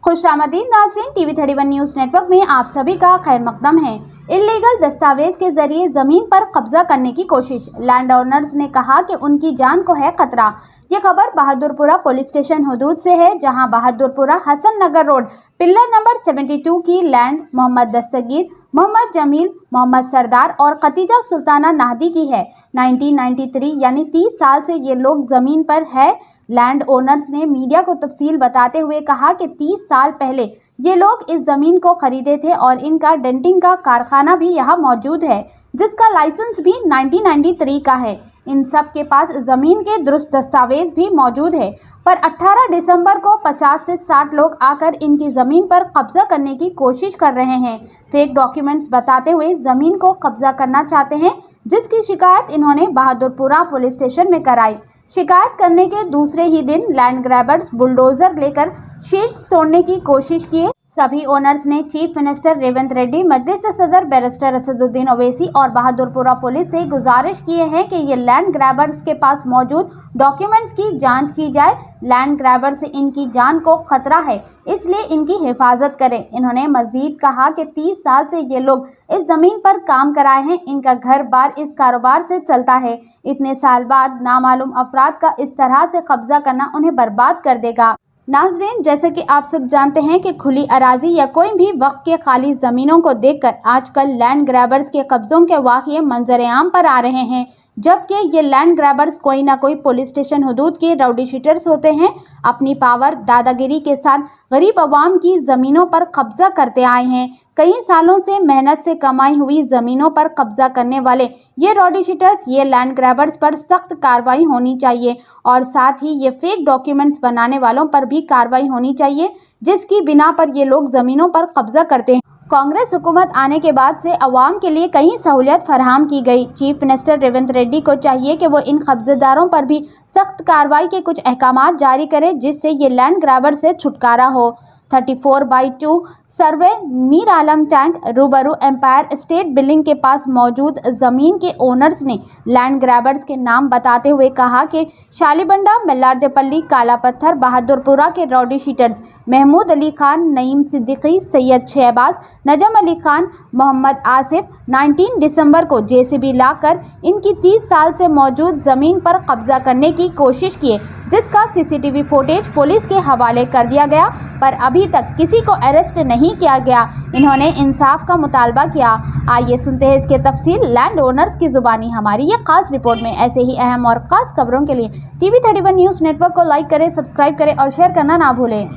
खुशामदीद नाज़रीन, TV 31 news network में आप सभी का खैर मकदम है। इल्लीगल दस्तावेज के जरिए जमीन पर कब्जा करने की कोशिश, लैंड ओनर्स ने कहा कि उनकी जान को है खतरा। ये खबर बहादुरपुरा पुलिस स्टेशन हुदूद से है, जहां बहादुरपुरा हसन नगर रोड पिल्लर नंबर 72 की लैंड मोहम्मद दस्तगीर, मोहम्मद जमील, मोहम्मद सरदार और खतीजा सुल्ताना नाहदी की है। 1993 यानी 30 साल से ये लोग जमीन पर है। लैंड ओनर्स ने मीडिया को तफसील बताते हुए कहा कि 30 साल पहले ये लोग इस जमीन को खरीदे थे और इनका डेंटिंग का कारखाना भी यहाँ मौजूद है, जिसका लाइसेंस भी 1993 का है। इन सब के पास जमीन के दुरुस्त दस्तावेज भी मौजूद है, पर 18 दिसंबर को 50 से 60 लोग आकर इनकी जमीन पर कब्जा करने की कोशिश कर रहे हैं। फेक डॉक्यूमेंट्स बताते हुए जमीन को कब्जा करना चाहते हैं, जिसकी शिकायत इन्होंने बहादुरपुरा पुलिस स्टेशन में कराई। शिकायत करने के दूसरे ही दिन लैंड ग्रैबर्स बुलडोजर लेकर शीट्स तोड़ने की कोशिश किए। सभी ओनर्स ने चीफ मिनिस्टर रेवंत रेड्डी, मजलिस सदर बैरिस्टर असदुद्दीन ओवैसी और बहादुरपुरा पुलिस से गुजारिश किए हैं कि ये लैंड ग्रैबर्स के पास मौजूद डॉक्यूमेंट्स की जांच की जाए। लैंड ग्रैबर से इनकी जान को खतरा है, इसलिए इनकी हिफाजत करें। इन्होंने मजीद कहा कि 30 साल से ये लोग इस जमीन पर काम कराए हैं, इनका घर बार इस कारोबार से चलता है। इतने साल बाद नामालूम अफराद का इस तरह से कब्जा करना उन्हें बर्बाद कर देगा। नाज़रीन, जैसे कि आप सब जानते हैं कि खुली अराजी या कोई भी वक्त के खाली ज़मीनों को देखकर आजकल लैंड ग्रैबर्स के कब्ज़ों के वाक़ये मंजर-ए-आम पर आ रहे हैं, जबकि ये लैंड ग्रैबर्स कोई ना कोई पुलिस स्टेशन हुदूद के राउडी शीटर्स होते हैं। अपनी पावर दादागिरी के साथ गरीब अवाम की ज़मीनों पर कब्जा करते आए हैं। कई सालों से मेहनत से कमाई हुई ज़मीनों पर कब्जा करने वाले ये राउडी शीटर्स, ये लैंड ग्रैबर्स पर सख्त कार्रवाई होनी चाहिए और साथ ही ये फेक डॉक्यूमेंट्स बनाने वालों पर भी कार्रवाई होनी चाहिए, जिसकी बिना पर ये लोग ज़मीनों पर कब्जा करते हैं। कांग्रेस हुकूमत आने के बाद से अवाम के लिए कई सहूलियत फराहम की गई। चीफ मिनिस्टर रेवंत रेड्डी को चाहिए कि वो इन कब्जेदारों पर भी सख्त कार्रवाई के कुछ अहकामात जारी करे, जिससे ये लैंड ग्रैबर से छुटकारा हो। 34/2 सर्वे मीर आलम टैंक रूबरू एम्पायर स्टेट बिल्डिंग के पास मौजूद ज़मीन के ओनर्स ने लैंड ग्रैबर्स के नाम बताते हुए कहा कि शालीबंडा, मल्लारदेपल्ली, काला पत्थर, बहादुरपुरा के राउडी शीटर्स महमूद अली खान, नईम सिद्दीकी, सैयद शहबाज, नजम अली खान, मोहम्मद आसिफ 19 दिसंबर को जेसीबी लाकर इनकी 30 साल से मौजूद ज़मीन पर कब्जा करने की कोशिश किए, जिसका सीसीटीवी फुटेज पुलिस के हवाले कर दिया गया, पर अभी तक किसी को अरेस्ट नहीं किया गया। इन्होंने इंसाफ का मुतालबा किया। आइए सुनते हैं इसके तफसील लैंड ओनर्स की जुबानी हमारी ये खास रिपोर्ट में। ऐसे ही अहम और ख़ास खबरों के लिए टीवी 31 न्यूज़ नेटवर्क को लाइक करें, सब्सक्राइब करें और शेयर करना ना भूलें।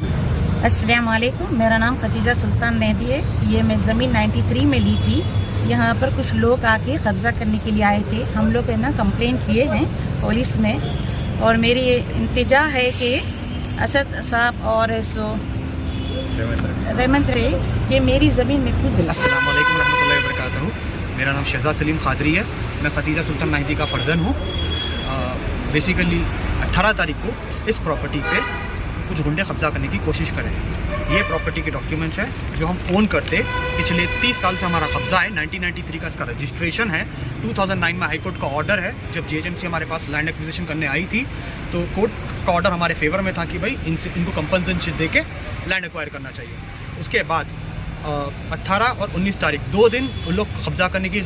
अस्सलाम वालेकुम, मेरा नाम खतीजा सुल्तान नाहदी है। ये मैं ज़मीन 93 में ली थी। यहाँ पर कुछ लोग आके कब्ज़ा करने के लिए आए थे। हम लोग है ना कंप्लेंट किए हैं पुलिस में, और मेरी इंतजा है कि असद साहब और सो रेवंत रे कि मेरी ज़मीन में खुद दिला। अस्सलाम वालेकुम रहमतुल्लाहि व बरकातहू। मेरा नाम शहजाद सलीम खादरी है। मैं खतीजा सुल्तान नाहदी का फर्जन हूँ। बेसिकली 18 तारीख को इस प्रॉपर्टी पे कुछ गुंडे कब्जा करने की कोशिश करें। ये प्रॉपर्टी के डॉक्यूमेंट्स हैं जो हम ओन करते पिछले 30 साल से हमारा कब्जा है। 1993 का इसका रजिस्ट्रेशन है। 2009 में हाई कोर्ट का ऑर्डर है। जब जीएचएमसी हमारे पास लैंड एक्विजिशन करने आई थी तो कोर्ट का ऑर्डर हमारे फेवर में था कि भाई इनको कंपनसेशन दे के लैंड एक्वायर करना चाहिए। उसके बाद 18 और 19 तारीख 2 दिन उन लोग कब्जा करने की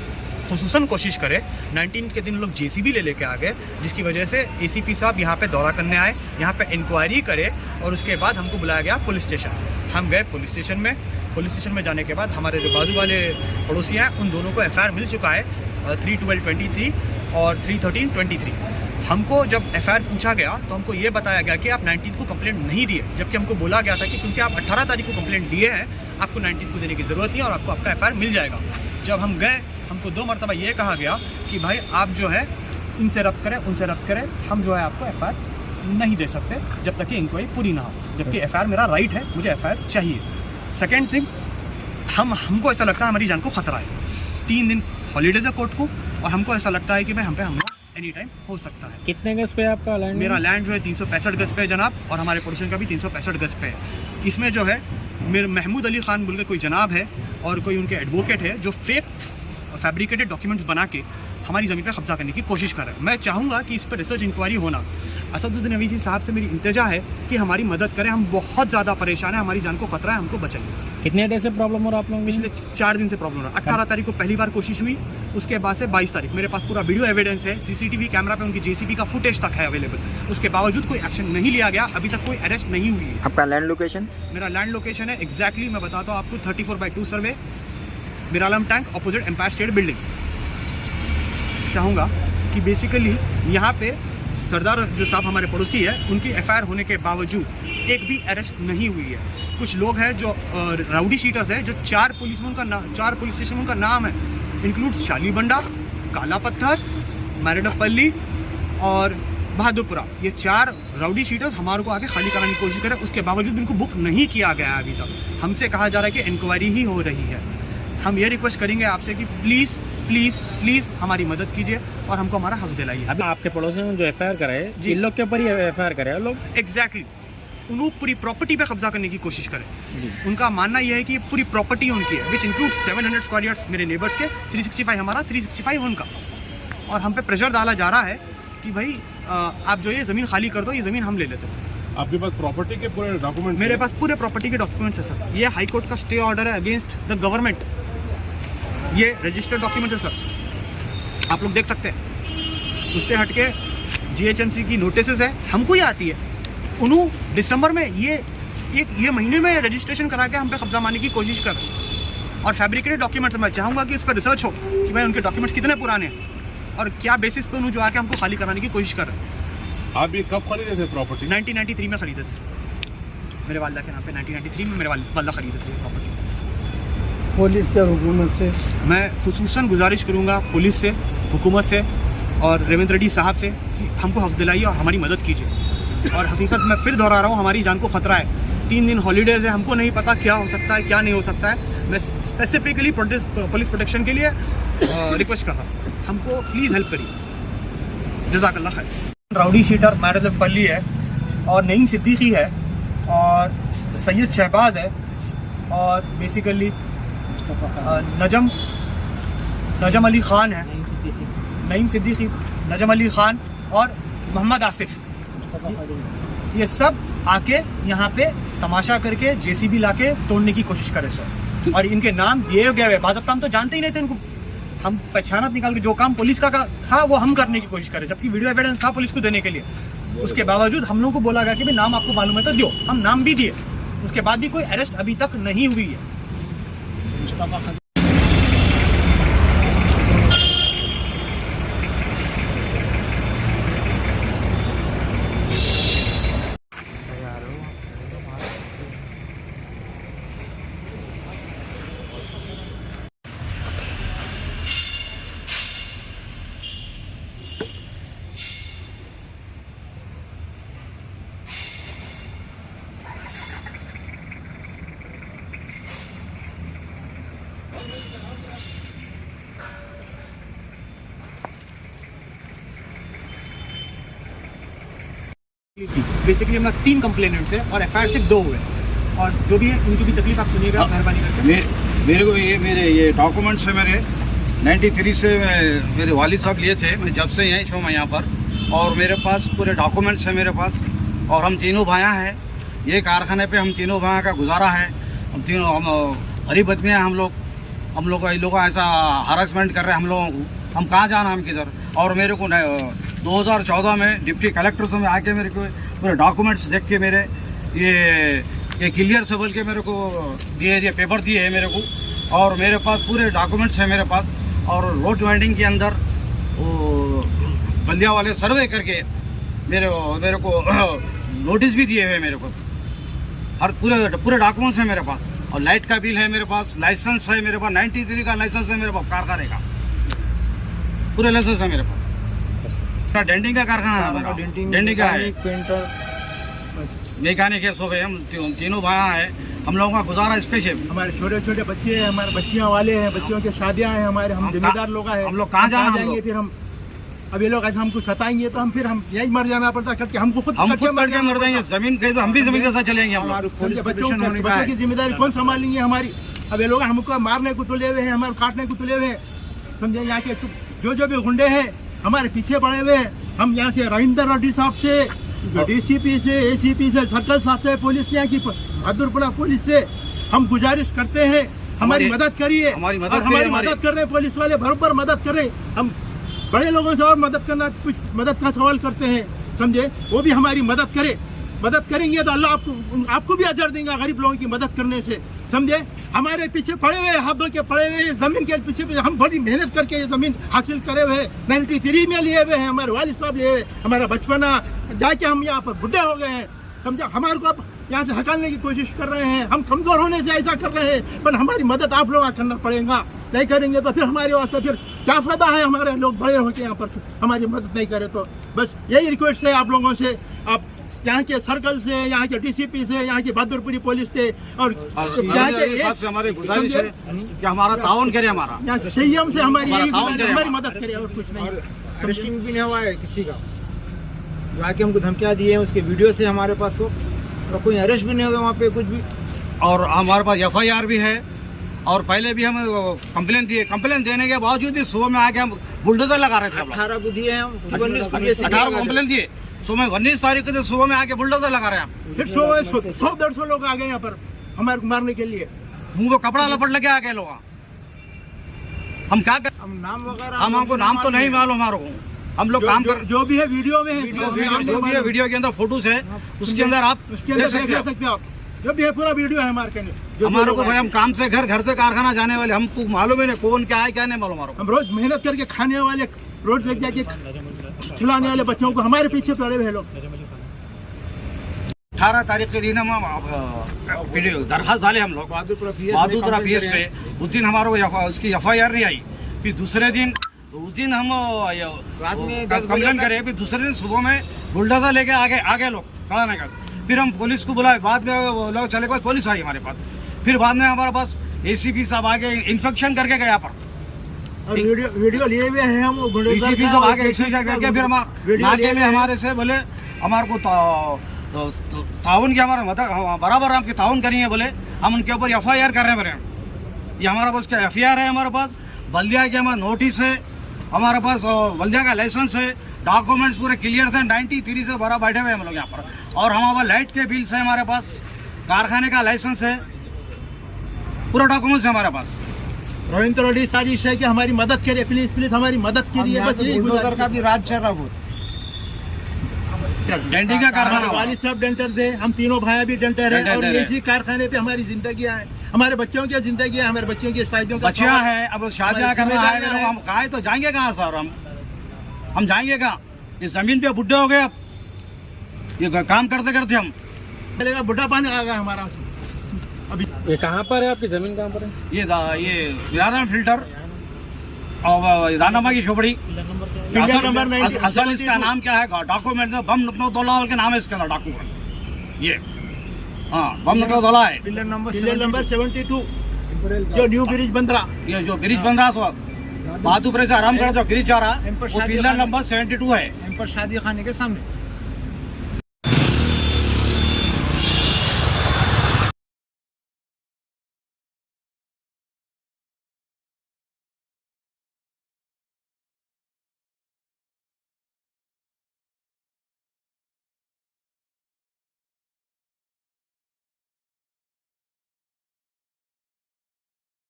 खुसूसन कोशिश करे। 19 के दिन लोग जेसीबी लेके आ गए, जिसकी वजह से एसीपी साहब यहाँ पे दौरा करने आए, यहाँ पे इंक्वायरी करे और उसके बाद हमको बुलाया गया पुलिस स्टेशन। हम गए पुलिस स्टेशन में। पुलिस स्टेशन में जाने के बाद हमारे जो बाजू वाले पड़ोसी हैं उन दोनों को एफआईआर मिल चुका है 3/12/23 और 3/13/23। हमको जब एफआईआर पूछा गया तो हमको ये बताया गया कि आप 19 को कंप्लेंट नहीं दिए, जबकि हमको बोला गया था कि क्योंकि आप 18 तारीख को कंप्लेंट दिए हैं, आपको 19 को देने की ज़रूरत नहीं है और आपको आपका एफआईआर मिल जाएगा। जब हम गए हमको 2 मरतबा ये कहा गया कि भाई आप जो है इनसे रब्त करें, उनसे रब्त करें, हम जो है आपको एफआईआर नहीं दे सकते जब तक कि इंक्वायरी पूरी ना हो, जबकि एफआईआर मेरा राइट है, मुझे एफआईआर चाहिए। सेकेंड थिंग, हमको ऐसा लगता है हमारी जान को ख़तरा है। 3 दिन हॉलीडेज है कोर्ट को और हमको ऐसा लगता है कि भाई हम पे हमला एनी टाइम हो सकता है। कितने गज पे आपका लैंड? मेरा लैंड जो है 365 गज पे है जनाब, और हमारे पड़ोसियों का भी 365 गज पे है। इसमें जो है मेरे महमूद अली खान बोल के कोई जनाब है और कोई उनके एडवोकेट है जो फेक फैब्रिकेटेड डॉक्यूमेंट्स बना के हमारी ज़मीन पर कब्जा करने की कोशिश कर रहे हैं। मैं चाहूँगा कि इस पर रिसर्च इंक्वायरी होना। असदुद्दीन अवीसी साहब से मेरी इंतजा है कि हमारी मदद करें। हम बहुत ज़्यादा परेशान हैं, हमारी जान को खतरा है, हमको बचाइए। कितने देर से प्रॉब्लम हो रहा है आप लोगों को? पिछले 4 दिन से प्रॉब्लम हो रहा है। 18 तारीख को पहली बार कोशिश हुई, उसके बाद से 22 तारीख मेरे पास पूरा वीडियो एविडेंस है, सीसीटीवी कैमरा पे उनकी जेसीबी का फुटेज तक है अवेलेबल। उसके बावजूद कोई एक्शन नहीं लिया गया, अभी तक कोई अरेस्ट नहीं हुई है। आपका लैंड लोकेशन? मेरा लैंड लोकेशन है एग्जैक्टली मैं बताता हूँ आपको, 34/2 survey, Miralam tank, opposite Empire State building. चाहूँगा कि बेसिकली यहाँ पे सरदार जो साहब हमारे पड़ोसी है, उनकी एफआईआर होने के बावजूद एक भी अरेस्ट नहीं हुई है। कुछ लोग हैं जो राउडी शीटर्स हैं, जो 4 पुलिस स्टेशन में उनका नाम है, इंक्लूड्स शालीबंडा, काला पत्थर, मैरडपल्ली और बहादुरपुरा। ये 4 राउडी शीटर्स हमारे को आके खाली कराने की कोशिश करें, उसके बावजूद इनको बुक नहीं किया गया है अभी तक। हमसे कहा जा रहा है कि इंक्वायरी ही हो रही है। हम ये रिक्वेस्ट करेंगे आपसे कि प्लीज़ प्लीज़ प्लीज़ हमारी मदद कीजिए और हमको हमारा हक दिलाइए। अभी आपके पड़ोसी में जो एफआईआर करे, इन लोग के ऊपर ही एफआईआर करे लोग। एग्जैक्टली, उन्होंने पूरी प्रॉपर्टी पे कब्जा करने की कोशिश करें। उनका मानना यह है कि पूरी प्रॉपर्टी उनकी है, विच इंक्लूड 700 स्क्वायर यार्ड्स मेरे नेबर्स के, 365 हमारा, 365 उनका। और हम पे प्रेशर डाला जा रहा है कि भाई आप जो ये ज़मीन खाली कर दो, ये ज़मीन हम ले लेते हैं। आपके पास प्रॉपर्टी के पूरे डॉक्यूमेंट्स? मेरे पास पूरे प्रॉपर्टी के डॉक्यूमेंट्स है सर। ये हाई कोर्ट का स्टे ऑर्डर है अगेंस्ट द गवर्नमेंट, ये रजिस्टर्ड डॉक्यूमेंट है सर, आप लोग देख सकते हैं। उससे हटके जीएचएमसी की नोटिसेस है, हमको ही आती है। उन्होंने दिसंबर में ये महीने में रजिस्ट्रेशन करा के हम पे कब्जा मारने की कोशिश कर, और फैब्रिकेटेड डॉक्यूमेंट्स। मैं चाहूँगा कि उस पर रिसर्च हो कि भाई उनके डॉक्यूमेंट्स कितने पुराने हैं और क्या बेसिस पे उन्होंने जो आके हमको खाली कराने की कोशिश कर रहे हैं। आप ये कब खरीदे थे प्रॉपर्टी? 1993 में खरीदे थे सर, मेरे वालदा के नाम पे 1993 में मेरे वालदा खरीदे थे प्रॉपर्टी। पुलिस से और हुकूमत से मैं खुसूसन गुजारिश करूँगा पुलिस से, हुकूमत से और रेवंत रेड्डी साहब से कि हमको हक दिलाइए और हमारी मदद कीजिए। और हकीकत मैं फिर दोहरा रहा हूँ, हमारी जान को खतरा है। 3 दिन हॉलीडेज़ है, हमको नहीं पता क्या हो सकता है क्या नहीं हो सकता है। मैं स्पेसिफिकली पुलिस प्रोटेक्शन के लिए रिक्वेस्ट कर रहा हूँ, हमको प्लीज़ हेल्प करिए। जज़ाकल्लाह खैर। राउडी शीटर मैरडपल्ली है और नईम सिद्दीकी है और सैयद शहबाज है और बेसिकली नजम अली ख़ान है, नईम सिद्दीकी, नजम अली ख़ान और मोहम्मद आसिफ। ये सब आके यहाँ पे तमाशा करके जेसीबी लाके तोड़ने की कोशिश करे सर। और इनके नाम दिए गए हुए, बाज़ाब्ता हम तो जानते ही नहीं थे इनको। हम पहचानत निकाल के जो काम पुलिस का था वो हम करने की कोशिश करें, जबकि वीडियो एविडेंस था पुलिस को देने के लिए। उसके बावजूद हम लोगों को बोला गया कि भाई नाम आपको मालूम है तो दो, हम नाम भी दिए। उसके बाद भी कोई अरेस्ट अभी तक नहीं हुई है। बेसिकली हमारे 3 कंप्लेनेंट्स हैं और एफआईआर सिर्फ 2 हुए, और जो भी है उनकी भी तकलीफ आप सुनिएगा मेहरबानी करके। मेरे को ये मेरे डॉक्यूमेंट्स है मेरे 93 से मेरे वालिद साहब लिए थे। मैं जब से यहीं हूँ यहाँ पर, और मेरे पास पूरे डॉक्यूमेंट्स हैं मेरे पास। और हम तीनों भाया हैं, ये कारखाने पे हम तीनों भाया का गुजारा है। हम तीनों गरीब आदमी हैं हम लोग को इन लोगों का ऐसा हरासमेंट कर रहे हैं हम लोगों को। हम कहाँ जाना, हम किधर। और मेरे को 2014 में डिप्टी कलेक्टर से में आके मेरे को पूरे डॉक्यूमेंट्स देख के मेरे ये क्लियर से बोल के मेरे को दिए पेपर दिए है मेरे को। और मेरे पास पूरे डॉक्यूमेंट्स हैं मेरे पास। और रोड वाइंडिंग के अंदर वो बल्दिया वाले सर्वे करके मेरे को नोटिस भी दिए हुए मेरे को। हर पूरे डॉक्यूमेंट्स हैं मेरे पास। और लाइट का बिल है मेरे पास, लाइसेंस है मेरे पास, 93 का लाइसेंस है मेरे पास कारखाने का, पूरे लाइसेंस है मेरे पास। डेंटिंग का कारखाना है, डेंटिंग का है, मैकेनिक है, सब है। हम तीनों भाया हैं, हम लोगों का गुजारा इस पे है। हमारे छोटे छोटे बच्चे हैं, हमारे बच्चियां वाले हैं, बच्चियों की शादियां हैं हमारे, हम जिम्मेदार लोग हैं। हम लोग कहाँ जाएंगे फिर हम, अब ये लोग ऐसे हमको सताएंगे तो हम यही मर जाना पड़ता, क्योंकि हमको खुद मर जाएंगे। जमीन कैसे, हम भी जमीन के साथ चलेंगे। बच्चों की जिम्मेदारी कौन संभालेंगे हमारी। अब ये लोग हमको मारने को तुले हुए हैं, हमारे काटने को तुले हुए हैं। समझे, यहाँ के जो भी गुंडे हैं हमारे पीछे पड़े हुए हैं। हम यहाँ से रविंदर रेड्डी साहब से डीसीपी से, एसीपी से, सर्कल साहब से, पुलिस यहाँ की बहादुरपुरा पुलिस से हम गुजारिश करते हैं हमारी मदद करिए। हमारी मदद और करिए, हमारी हमारी। मदद कर रहे हैं पुलिस वाले, बराबर मदद कर रहे हैं। हम बड़े लोगों से और मदद करना, कुछ मदद का सवाल करते हैं, समझे, वो भी हमारी मदद करे। मदद करेंगे तो अल्लाह आपको भी अजर देगा गरीब लोगों की मदद करने से, समझे। हमारे पीछे पड़े हुए, हाथ धो के पड़े हुए जमीन के पीछे हम बड़ी मेहनत करके ये जमीन हासिल करे हुए, 93 में लिए हुए हैं, हमारे वालिद साहब लिए हुए, हमारा बचपना जाके हम यहाँ पर बुढ़े हो गए हैं, समझा। हमारे को अब यहाँ से हटाने की कोशिश कर रहे हैं, हम कमजोर होने से ऐसा कर रहे हैं, पर हमारी मदद आप लोग करना पड़ेगा। नहीं करेंगे तो फिर हमारे वास्ते फिर क्या फायदा है, हमारे लोग बड़े होकर यहाँ पर हमारी मदद नहीं करे तो। बस यही रिक्वेस्ट है आप लोगों से, आप यहाँ के सर्कल से, यहाँ के डीसीपी से, यहाँ की बहादुरपुरी पुलिस से और यहाँ के हमारी गुजारिश है कि हमारा ताउन करे, हमारा यहाँ सीएम से हमारी हमारा यही ताउन गुजारिश, करे, हमारी मदद करे और कुछ नहीं। अरेस्टिंग भी नहीं हुआ है किसी का, जो आके हमको धमकियाँ दी है उसके वीडियो से हमारे पास हो, और कोई अरेस्ट भी नहीं हुआ वहाँ पे कुछ भी। और हमारे पास FIR भी है, और पहले भी हम कंप्लेन दिए, कंप्लेन देने के बावजूद भी सुबह में आके हम बुलडोजर लगा रहे थे। 18 को दिए हैं हम, 18 को कंप्लेन दिए, सुबह 19 तारीख को सुबह में आके बुलडोजर लगा रहे हैं। फिर 100-150 लोग आ गए यहाँ पर हमारे को मारने के लिए, मुंह को कपड़ा लपट लगे आ गए लोग। हम क्या कर, हम नाम वगैरह हमको नाम तो नहीं मालूम हमारे को, हम लोग काम कर, जो भी है वीडियो में है, जो भी है वीडियो के अंदर फोटोज है, उसके अंदर आप उसके अंदर देख सकते हो आप, जो भी है पूरा वीडियो है हमारे के। हमारे को भाई हम काम से घर, घर से कारखाना जाने वाले, हम तो मालूम ही नहीं कौन क्या है क्या नहीं मालूम हमारे को। हम रोज मेहनत करके खाने वाले, रोज लेके जाके खिलाने वाले बच्चों को हमारे पीछे पड़े हुए लोग। 18 तारीख के दिन हम दरखास्त डाले हम लोग बहादुरपुरा बहादुरपुरा PS पे। उस दिन हमारे को उसकी FIR नहीं आई। फिर दूसरे दिन उस दिन हम रात में 10 कंप्लेन करे, फिर दूसरे दिन सुबह में बुलडोजर लेके आगे लोग खड़ा नहीं कर। फिर हम पुलिस को बुलाए, बाद में वो लोग चले गए, पुलिस आई हमारे पास। फिर बाद में हमारे पास ACP साहब आके इन्फेक्शन करके गए यहाँ पर, और वीडियो लिए हुए हैं हम। ACP साहब आके इन्फेक्शन करके फिर नाके में हमारे से बोले हमारे को ताउन की हमारा मतलब बराबर आपकी ताउन करेंगे बोले, हम उनके ऊपर FIR कर रहे हैं बोले। ये हमारा पास क्या FIR है, हमारे पास बल्दिया के हमारा नोटिस है, हमारे पास बल्दिया का लाइसेंस है, डॉक्यूमेंट्स पूरे क्लियर थे, 93 से भरा बैठे हुए हम लोग यहाँ पर। और हमारे पास लाइट के बिल्स है, हमारे पास कारखाने का लाइसेंस है, पूरा डॉक्यूमेंट्स है हमारे पास। रोहिंद रोडी साजिश है कि हमारी मदद करिए, प्लीज प्लीज हमारी मदद करिए। बस यही बुलडोजर का भी राज चल रहा बहुत। डेंटिंग का कारखाना, वालिद साहब डेंटर थे, हम तीनों भाई भी डेंटर हैं, और इसी कारखाने पे हमारी जिंदगी है, हमारे बच्चों की जिंदगी है, हमारे बच्चों की शादियों का बच्चियां है। अब शादियां करना आएंगे लोग, हम कहा तो जाएंगे कहाँ सर, हम जाएंगे कहाँ? इस जमीन पे बुढ़े हो गए, अब ये काम करते करते हम चलेगा, बुढ़ा पानी आ गया हमारा अभी। ये कहाँ पर है आपकी जमीन, कहाँ पर है? ये विराना फिल्टर और दानामा की झोपड़ी। असल इसका नाम क्या है डॉक्यूमेंट में? बम नकलो के नाम है इसके अंदर डॉक्यूमेंट। ये हाँ बम नकलो है। पिलर नंबर 72 जो न्यू ब्रिज बन रहा, ये जो ब्रिज बन रहा सो बहादुरपुर से आराम कर जो ब्रिज जा रहा है, वो पिलर नंबर 72 है। एम पर शादी खाने के सामने।